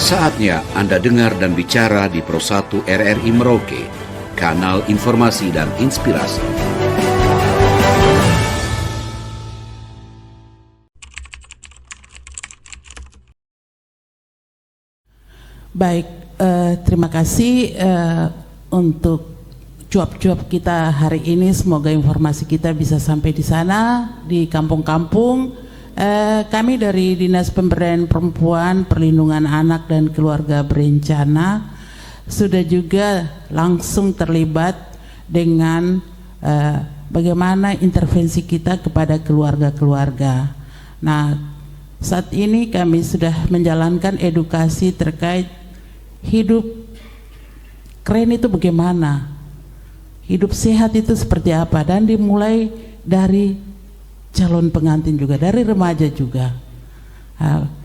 Saatnya Anda dengar dan bicara di Pro 1 RRI Merauke, kanal informasi dan inspirasi. Baik, terima kasih untuk cuap-cuap kita hari ini. Semoga informasi kita bisa sampai di sana, di kampung-kampung. Kami dari Dinas Pemberdayaan Perempuan, Perlindungan Anak dan Keluarga Berencana sudah juga langsung terlibat dengan bagaimana intervensi kita kepada keluarga-keluarga. Nah, saat ini kami sudah menjalankan edukasi terkait hidup keren itu bagaimana, hidup sehat itu seperti apa, dan dimulai dari calon pengantin juga, dari remaja juga.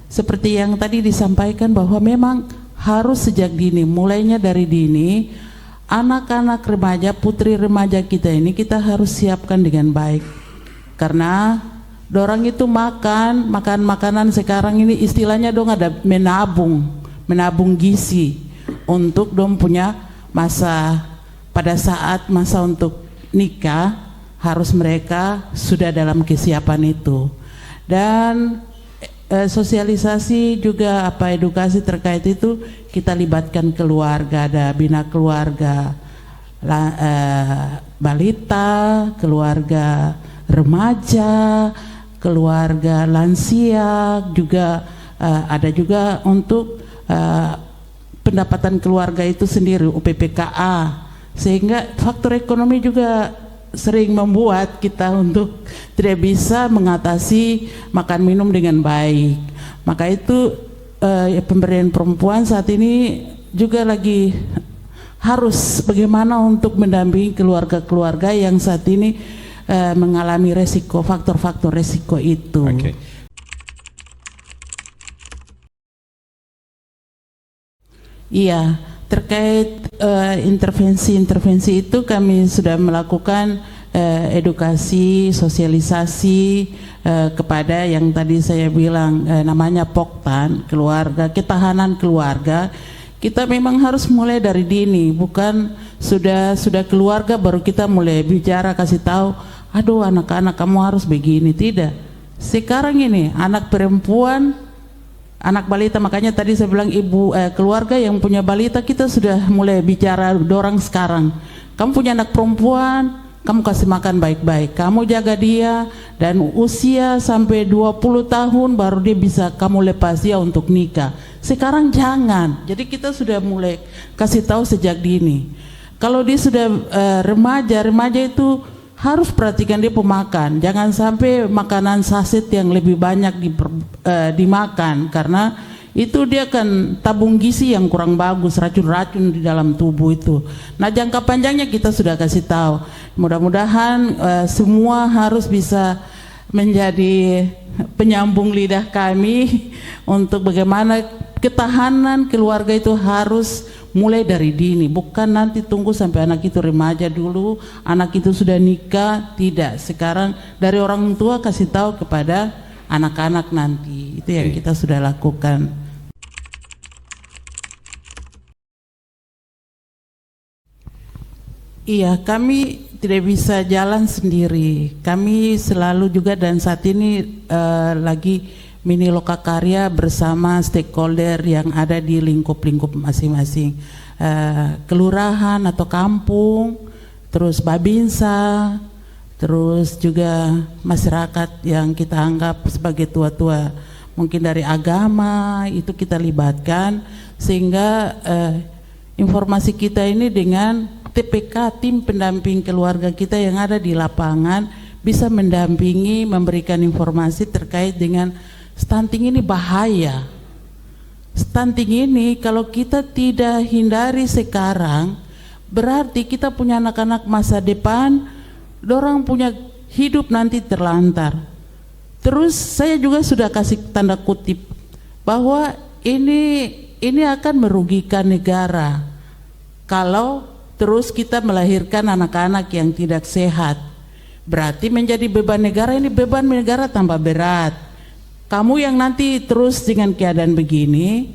Seperti yang tadi disampaikan bahwa memang harus sejak dini, mulainya dari dini, anak-anak remaja, putri remaja kita ini kita harus siapkan dengan baik. Karena dorang itu makan makanan sekarang ini istilahnya dong ada menabung gizi untuk dong punya masa, pada saat masa untuk nikah harus mereka sudah dalam kesiapan itu. Dan sosialisasi juga edukasi terkait itu kita libatkan keluarga, ada bina keluarga balita, keluarga remaja, keluarga lansia, juga ada juga untuk pendapatan keluarga itu sendiri, UPPKA, sehingga faktor ekonomi juga sering membuat kita untuk tidak bisa mengatasi makan minum dengan baik. Maka itu pemberdayaan perempuan saat ini juga lagi harus bagaimana untuk mendampingi keluarga-keluarga yang saat ini mengalami resiko, faktor-faktor resiko itu. Okay. Iya, terkait intervensi itu kami sudah melakukan edukasi, sosialisasi kepada yang tadi saya bilang namanya POKTAN, keluarga, ketahanan keluarga. Kita memang harus mulai dari dini, bukan sudah keluarga baru kita mulai bicara kasih tahu, aduh anak-anak kamu harus begini. Tidak. Sekarang ini anak perempuan, anak balita, makanya tadi saya bilang keluarga yang punya balita kita sudah mulai bicara dorang sekarang. Kamu punya anak perempuan, kamu kasih makan baik-baik, kamu jaga dia, dan usia sampai 20 tahun baru dia bisa kamu lepas dia untuk nikah. Sekarang jangan. Jadi kita sudah mulai kasih tahu sejak dini. Kalau dia sudah remaja itu harus perhatikan dia pemakan, jangan sampai makanan saset yang lebih banyak dimakan, karena itu dia akan tabung gizi yang kurang bagus, racun-racun di dalam tubuh itu. Nah, jangka panjangnya kita sudah kasih tahu. Mudah-mudahan semua harus bisa menjadi penyambung lidah kami untuk bagaimana ketahanan keluarga itu harus mulai dari dini, bukan nanti tunggu sampai anak itu remaja dulu, anak itu sudah nikah. Tidak, sekarang dari orang tua kasih tahu kepada anak-anak nanti. Itu yang kita sudah lakukan. Iya, kami tidak bisa jalan sendiri. Kami selalu juga, dan saat ini lagi mini lokakarya bersama stakeholder yang ada di lingkup-lingkup masing-masing, kelurahan atau kampung, terus babinsa, terus juga masyarakat yang kita anggap sebagai tua-tua, mungkin dari agama, itu kita libatkan sehingga informasi kita ini dengan TPK, tim pendamping keluarga kita yang ada di lapangan, bisa mendampingi, memberikan informasi terkait dengan stunting ini bahaya. Stunting ini kalau kita tidak hindari sekarang, berarti kita punya anak-anak masa depan, dorang punya hidup nanti terlantar. Terus saya juga sudah kasih tanda kutip bahwa ini akan merugikan negara kalau terus kita melahirkan anak-anak yang tidak sehat. Berarti menjadi beban negara, ini beban negara tambah berat. Kamu yang nanti terus dengan keadaan begini,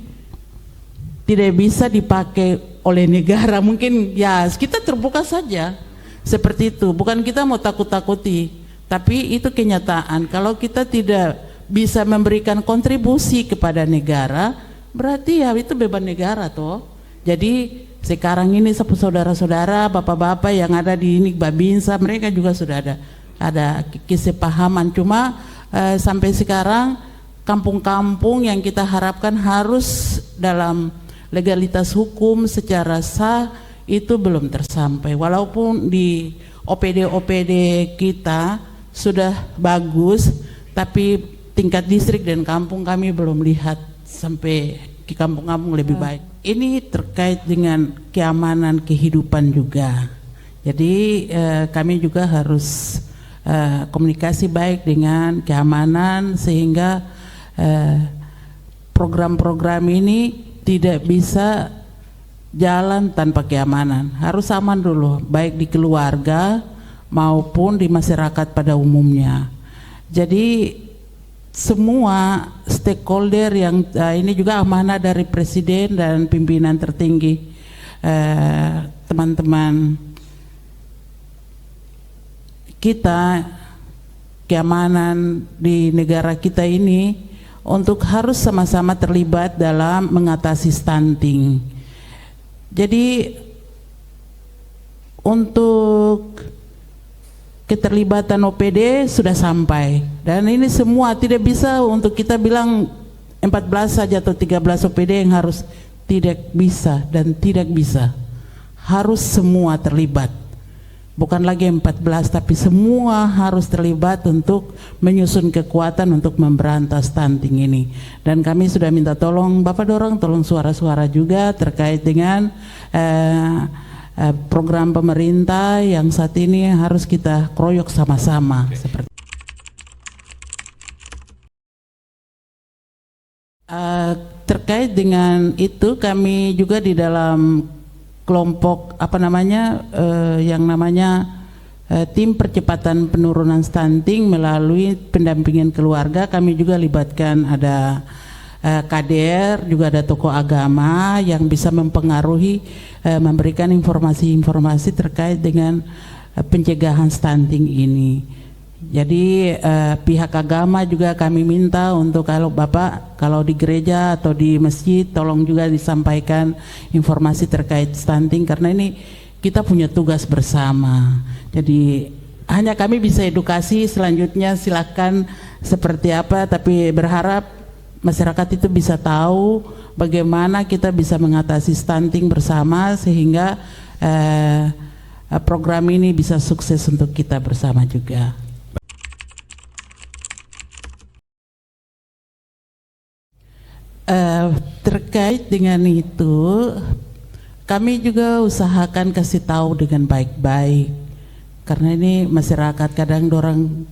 tidak bisa dipakai oleh negara. Mungkin ya kita terbuka saja seperti itu. Bukan kita mau takut-takuti, tapi itu kenyataan. Kalau kita tidak bisa memberikan kontribusi kepada negara, berarti ya itu beban negara toh. Jadi sekarang ini saudara-saudara, bapak-bapak yang ada di ini Babinsa, mereka juga sudah ada kesepahaman. Cuma sampai sekarang kampung-kampung yang kita harapkan harus dalam legalitas hukum secara sah itu belum tersampai. Walaupun di OPD kita sudah bagus, tapi tingkat distrik dan kampung kami belum lihat sampai ke kampung-kampung lebih baik. Ini terkait dengan keamanan kehidupan juga. Jadi kami juga harus komunikasi baik dengan keamanan sehingga program-program ini tidak bisa jalan tanpa keamanan. Harus aman dulu, baik di keluarga maupun di masyarakat pada umumnya. Jadi semua stakeholder yang ini juga amanah dari Presiden dan pimpinan tertinggi, teman-teman kita, keamanan di negara kita ini untuk harus sama-sama terlibat dalam mengatasi stunting. Jadi untuk keterlibatan OPD sudah sampai, dan ini semua tidak bisa untuk kita bilang 14 saja atau 13 OPD yang harus, tidak bisa dan tidak bisa, harus semua terlibat, bukan lagi 14 tapi semua harus terlibat untuk menyusun kekuatan untuk memberantas stunting ini. Dan kami sudah minta tolong Bapak dorong, tolong suara-suara juga terkait dengan program pemerintah yang saat ini harus kita kroyok sama-sama. Seperti terkait dengan itu, kami juga di dalam kelompok yang namanya tim percepatan penurunan stunting melalui pendampingan keluarga, kami juga libatkan ada KDR, juga ada tokoh agama yang bisa mempengaruhi, memberikan informasi-informasi terkait dengan pencegahan stunting ini. Jadi pihak agama juga kami minta untuk kalau Bapak, kalau di gereja atau di masjid, tolong juga disampaikan informasi terkait stunting, karena ini kita punya tugas bersama. Jadi hanya kami bisa edukasi, selanjutnya silakan seperti apa, tapi berharap masyarakat itu bisa tahu bagaimana kita bisa mengatasi stunting bersama sehingga program ini bisa sukses untuk kita bersama juga. Terkait dengan itu, kami juga usahakan kasih tahu dengan baik-baik, karena ini masyarakat kadang dorang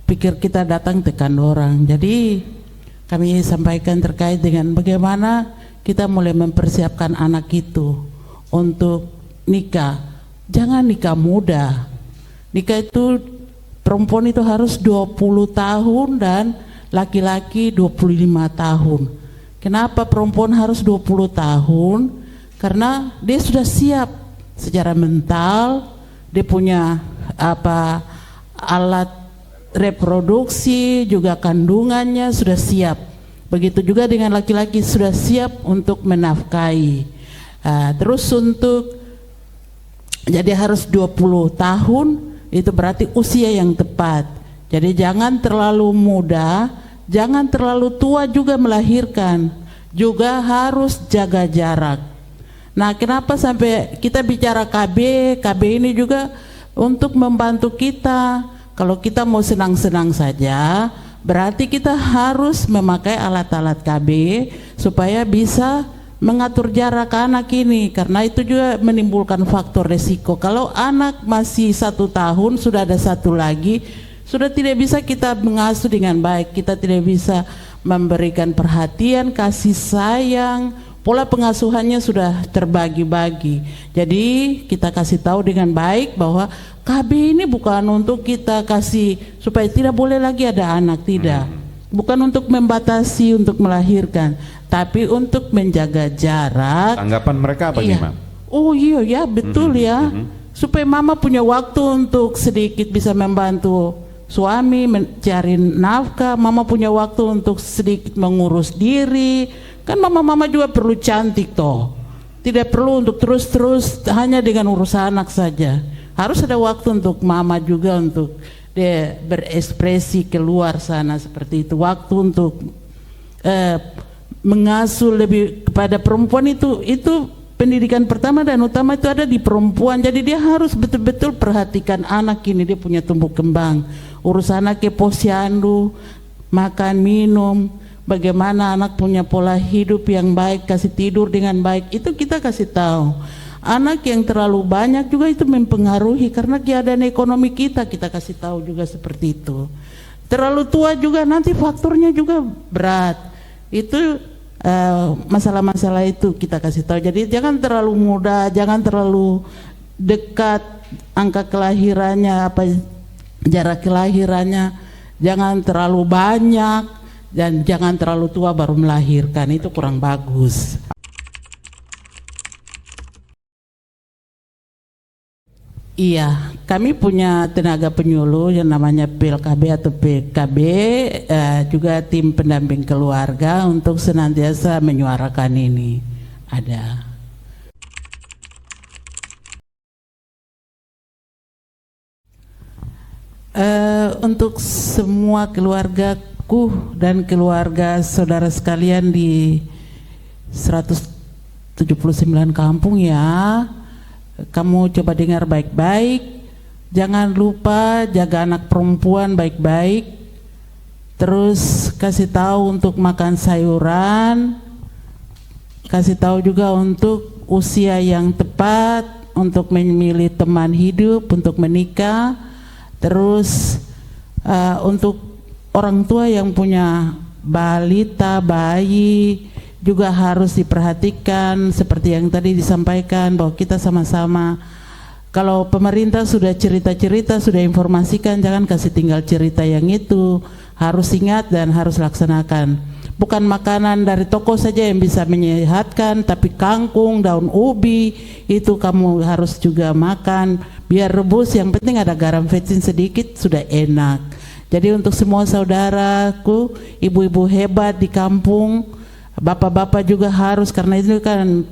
pikir kita datang tekan dorang. Jadi kami sampaikan terkait dengan bagaimana kita mulai mempersiapkan anak itu untuk nikah. Jangan nikah muda. Nikah itu perempuan itu harus 20 tahun dan laki-laki 25 tahun. Kenapa perempuan harus 20 tahun? Karena dia sudah siap secara mental, dia punya alat reproduksi, juga kandungannya sudah siap. Begitu juga dengan laki-laki, sudah siap untuk menafkahi. Terus untuk jadi harus 20 tahun, itu berarti usia yang tepat. Jadi jangan terlalu muda, jangan terlalu tua juga melahirkan, juga harus jaga jarak. Nah, kenapa sampai kita bicara KB? KB ini juga untuk membantu kita. Kalau kita mau senang-senang saja, berarti kita harus memakai alat-alat KB supaya bisa mengatur jarak anak ini, karena itu juga menimbulkan faktor resiko. Kalau anak masih 1 tahun, sudah ada satu lagi, sudah tidak bisa kita mengasuh dengan baik, kita tidak bisa memberikan perhatian, kasih sayang, pola pengasuhannya sudah terbagi-bagi. Jadi kita kasih tahu dengan baik bahwa KB ini bukan untuk kita kasih supaya tidak boleh lagi ada anak, tidak. bukan untuk membatasi untuk melahirkan, tapi untuk menjaga jarak. Tanggapan mereka apa nih, Mam? Oh iya ya, betul ya. Supaya mama punya waktu untuk sedikit bisa membantu suami mencari nafkah, mama punya waktu untuk sedikit mengurus diri. Kan mama-mama juga perlu cantik toh. Tidak perlu untuk terus-terus hanya dengan urus anak saja. Harus ada waktu untuk mama juga untuk dia berekspresi keluar sana seperti itu. Waktu untuk mengasuh lebih kepada perempuan itu pendidikan pertama dan utama itu ada di perempuan. Jadi dia harus betul-betul perhatikan anak ini, dia punya tumbuh kembang, urus anak ke posyandu, makan minum, bagaimana anak punya pola hidup yang baik, kasih tidur dengan baik, itu kita kasih tahu. Anak yang terlalu banyak juga itu mempengaruhi karena keadaan ekonomi kita kasih tahu juga seperti itu. Terlalu tua juga nanti faktornya juga berat. Itu masalah-masalah itu kita kasih tahu. Jadi jangan terlalu muda, jangan terlalu dekat angka kelahirannya, jarak kelahirannya, jangan terlalu banyak dan jangan terlalu tua baru melahirkan, itu kurang bagus. Iya, kami punya tenaga penyuluh yang namanya PLKB atau PKB, juga tim pendamping keluarga untuk senantiasa menyuarakan ini. Ada. Untuk semua keluargaku dan keluarga saudara sekalian di 179 kampung ya, kamu coba dengar baik-baik, jangan lupa jaga anak perempuan baik-baik, terus kasih tahu untuk makan sayuran, kasih tahu juga untuk usia yang tepat, untuk memilih teman hidup, untuk menikah, terus untuk orang tua yang punya balita, bayi, juga harus diperhatikan seperti yang tadi disampaikan bahwa kita sama-sama, kalau pemerintah sudah cerita-cerita, sudah informasikan, jangan kasih tinggal cerita yang itu, harus ingat dan harus laksanakan. Bukan makanan dari toko saja yang bisa menyehatkan, tapi kangkung, daun ubi itu kamu harus juga makan, biar rebus, yang penting ada garam vetsin sedikit sudah enak. Jadi untuk semua saudaraku, ibu-ibu hebat di kampung, bapak-bapak juga harus, karena itu kan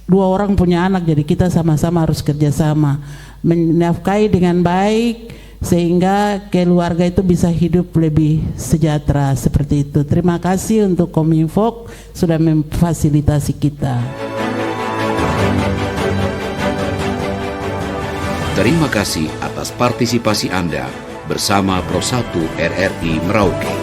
2 orang punya anak, jadi kita sama-sama harus kerjasama menafkahi dengan baik sehingga keluarga itu bisa hidup lebih sejahtera seperti itu. Terima kasih untuk Kominfo sudah memfasilitasi kita. Terima kasih atas partisipasi Anda bersama Pro 1 RRI Merauke.